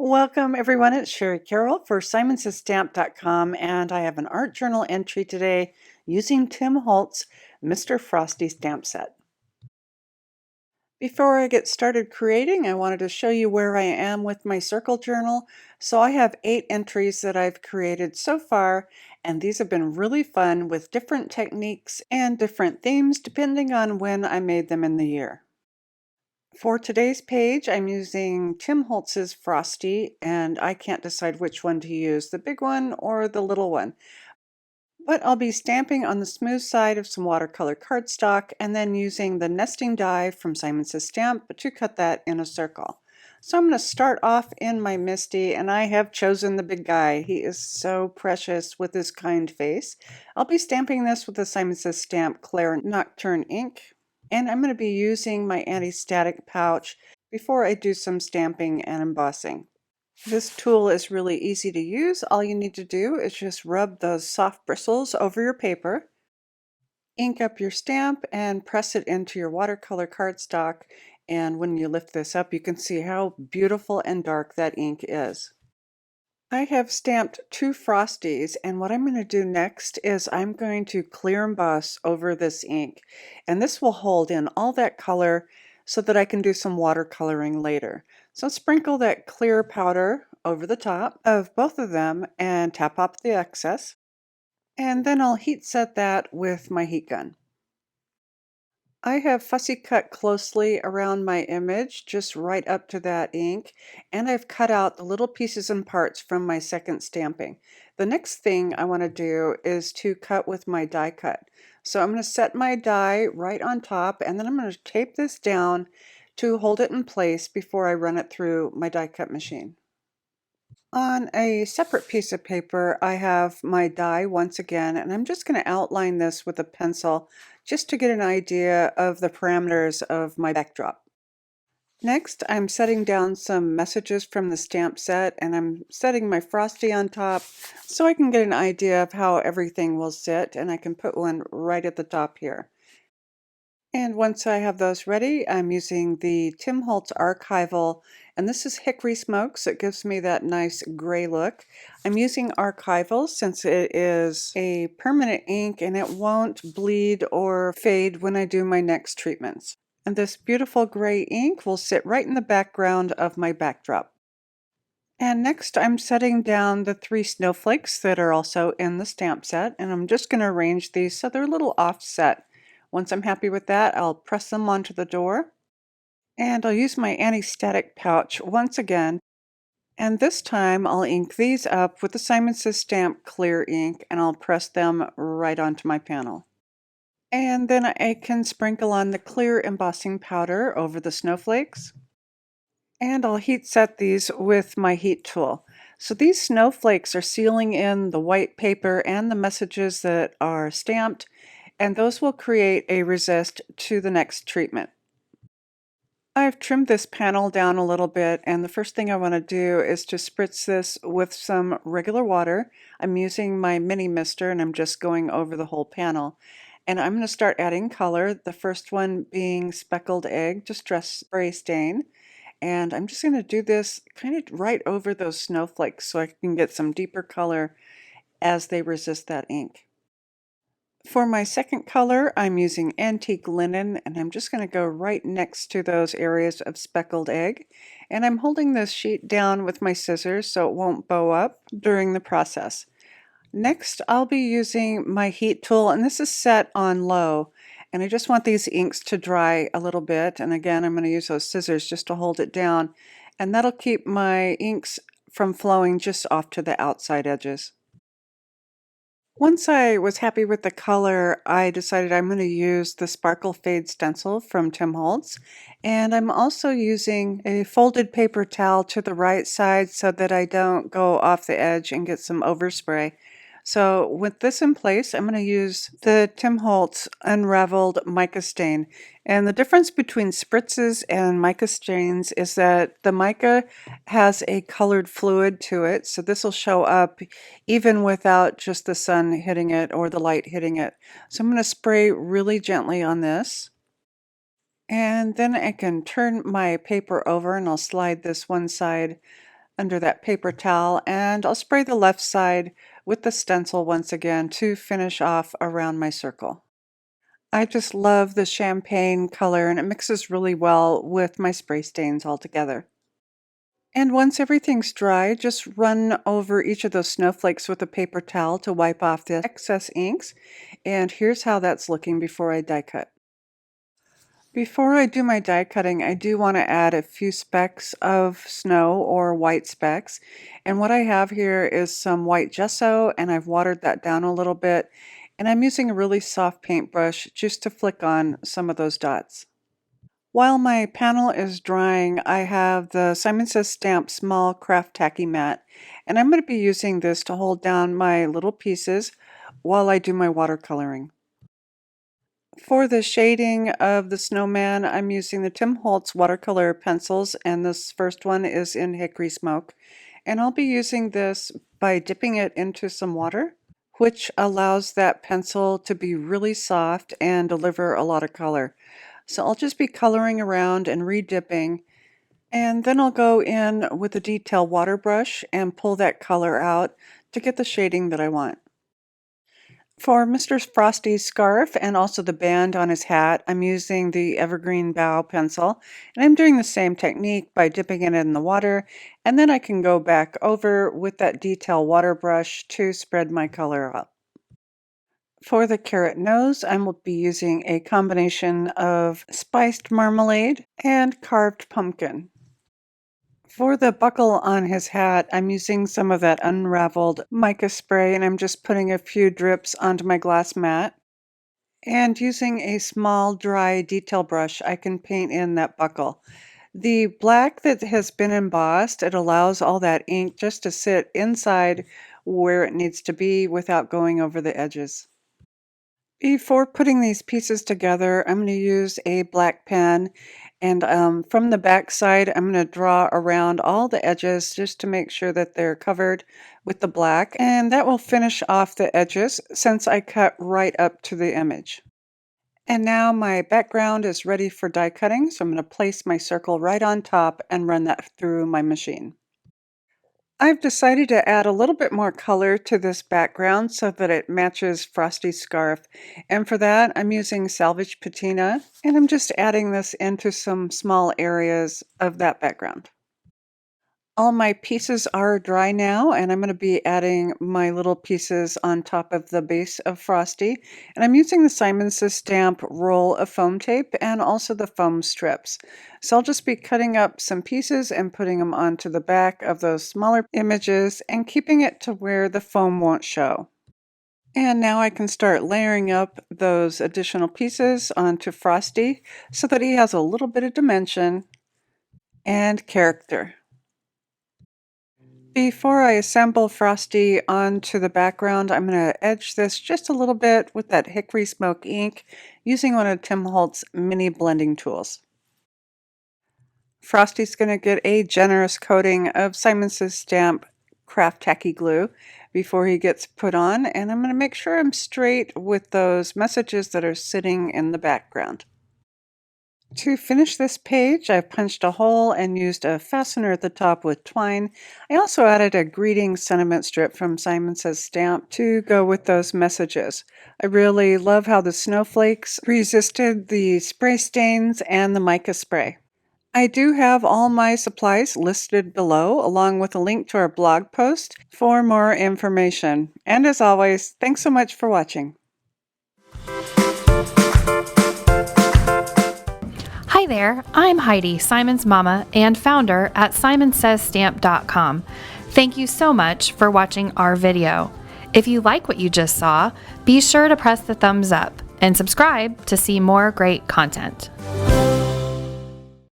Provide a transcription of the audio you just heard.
Welcome everyone, it's Shari Carroll for SimonsStamp.com, and I have an art journal entry today using Tim Holtz Mr. Frostie stamp set. Before I get started creating, I wanted to show you where I am with my circle journal. So I have 8 entries that I've created so far, and these have been really fun with different techniques and different themes depending on when I made them in the year. For today's page, I'm using Tim Holtz's Frostie, and I can't decide which one to use, the big one or the little one. But I'll be stamping on the smooth side of some watercolor cardstock and then using the nesting die from Simon Says Stamp to cut that in a circle. So I'm going to start off in my Misty, and I have chosen the big guy. He is so precious with his kind face. I'll be stamping this with the Simon Says Stamp Clair Nocturne ink. And I'm going to be using my anti-static pouch before I do some stamping and embossing. This tool is really easy to use. All you need to do is just rub those soft bristles over your paper, ink up your stamp, and press it into your watercolor cardstock. And when you lift this up, you can see how beautiful and dark that ink is. I have stamped 2 Frosties, and what I'm going to do next is I'm going to clear emboss over this ink, and this will hold in all that color so that I can do some watercoloring later. So sprinkle that clear powder over the top of both of them and tap off the excess, and then I'll heat set that with my heat gun. I have fussy cut closely around my image, just right up to that ink, and I've cut out the little pieces and parts from my second stamping. The next thing I want to do is to cut with my die cut. So I'm going to set my die right on top, and then I'm going to tape this down to hold it in place before I run it through my die cut machine. On a separate piece of paper, I have my die once again, and I'm just going to outline this with a pencil just to get an idea of the parameters of my backdrop. Next, I'm setting down some messages from the stamp set, and I'm setting my Frostie on top so I can get an idea of how everything will sit, and I can put one right at the top here. And once I have those ready, I'm using the Tim Holtz Archival, and this is Hickory Smoke, so it gives me that nice gray look. I'm using Archival since it is a permanent ink and it won't bleed or fade when I do my next treatments. And this beautiful gray ink will sit right in the background of my backdrop. And next I'm setting down the 3 snowflakes that are also in the stamp set, and I'm just going to arrange these so they're a little offset. Once I'm happy with that, I'll press them onto the door, and I'll use my anti-static pouch once again, and this time I'll ink these up with the Simon Says Stamp clear ink, and I'll press them right onto my panel. And then I can sprinkle on the clear embossing powder over the snowflakes, and I'll heat set these with my heat tool. So these snowflakes are sealing in the white paper and the messages that are stamped, and those will create a resist to the next treatment. I've trimmed this panel down a little bit, and the first thing I want to do is to spritz this with some regular water. I'm using my mini mister, and I'm just going over the whole panel. And I'm going to start adding color, the first one being Speckled Egg Distress Spray Stain. And I'm just going to do this kind of right over those snowflakes so I can get some deeper color as they resist that ink. For my second color, I'm using Antique Linen, and I'm just going to go right next to those areas of Speckled Egg. And I'm holding this sheet down with my scissors so it won't bow up during the process. Next, I'll be using my heat tool, and this is set on low. And I just want these inks to dry a little bit. And again, I'm going to use those scissors just to hold it down. And that'll keep my inks from flowing just off to the outside edges. Once I was happy with the color, I decided I'm going to use the Sparkle Fade Stencil from Tim Holtz, and I'm also using a folded paper towel to the right side so that I don't go off the edge and get some overspray. So with this in place, I'm going to use the Tim Holtz Unravelled Mica stain. And the difference between spritzes and mica stains is that the mica has a colored fluid to it, so this will show up even without just the sun hitting it or the light hitting it. So I'm going to spray really gently on this. And then I can turn my paper over and I'll slide this one side under that paper towel, and I'll spray the left side with the stencil once again to finish off around my circle. I just love the champagne color, and it mixes really well with my spray stains all together. And once everything's dry, just run over each of those snowflakes with a paper towel to wipe off the excess inks. And here's how that's looking before I die cut. Before I do my die cutting, I do want to add a few specks of snow or white specks. And what I have here is some white gesso, and I've watered that down a little bit. And I'm using a really soft paintbrush just to flick on some of those dots. While my panel is drying, I have the Simon Says Stamp Small Craft Tacky Mat, and I'm going to be using this to hold down my little pieces while I do my watercoloring. For the shading of the snowman, I'm using the Tim Holtz watercolor pencils, and this first one is in Hickory Smoke. And I'll be using this by dipping it into some water, which allows that pencil to be really soft and deliver a lot of color. So I'll just be coloring around and re-dipping, and then I'll go in with a detail water brush and pull that color out to get the shading that I want. For Mr. Frostie's scarf and also the band on his hat, I'm using the Evergreen Bow pencil, and I'm doing the same technique by dipping it in the water, and then I can go back over with that detail water brush to spread my color up. For the carrot nose, I will be using a combination of spiced marmalade and carved pumpkin. For the buckle on his hat, I'm using some of that Unravelled Mica spray, and I'm just putting a few drips onto my glass mat. And using a small dry detail brush, I can paint in that buckle. The black that has been embossed, it allows all that ink just to sit inside where it needs to be without going over the edges. Before putting these pieces together, I'm going to use a black pen, and from the back side, I'm going to draw around all the edges just to make sure that they're covered with the black, and that will finish off the edges since I cut right up to the image. And now my background is ready for die cutting, so I'm going to place my circle right on top and run that through my machine. I've decided to add a little bit more color to this background so that it matches Frostie's scarf. And for that, I'm using Salvaged Patina, and I'm just adding this into some small areas of that background. All my pieces are dry now, and I'm going to be adding my little pieces on top of the base of Frostie. And I'm using the Simon Says Stamp roll of foam tape and also the foam strips. So I'll just be cutting up some pieces and putting them onto the back of those smaller images and keeping it to where the foam won't show. And now I can start layering up those additional pieces onto Frostie so that he has a little bit of dimension and character. Before I assemble Frostie onto the background, I'm going to edge this just a little bit with that Hickory Smoke ink using one of Tim Holtz mini blending tools. Frostie's going to get a generous coating of Simon Says Stamp Craft Tacky Glue before he gets put on, and I'm going to make sure I'm straight with those messages that are sitting in the background. To finish this page, I've punched a hole and used a fastener at the top with twine. I also added a greeting sentiment strip from Simon Says Stamp to go with those messages. I really love how the snowflakes resisted the spray stains and the mica spray. I do have all my supplies listed below, along with a link to our blog post for more information. And as always, thanks so much for watching. Hi there, I'm Heidi, Simon's mama and founder at simonsaysstamp.com. Thank you so much for watching our video. If you like what you just saw, be sure to press the thumbs up and subscribe to see more great content.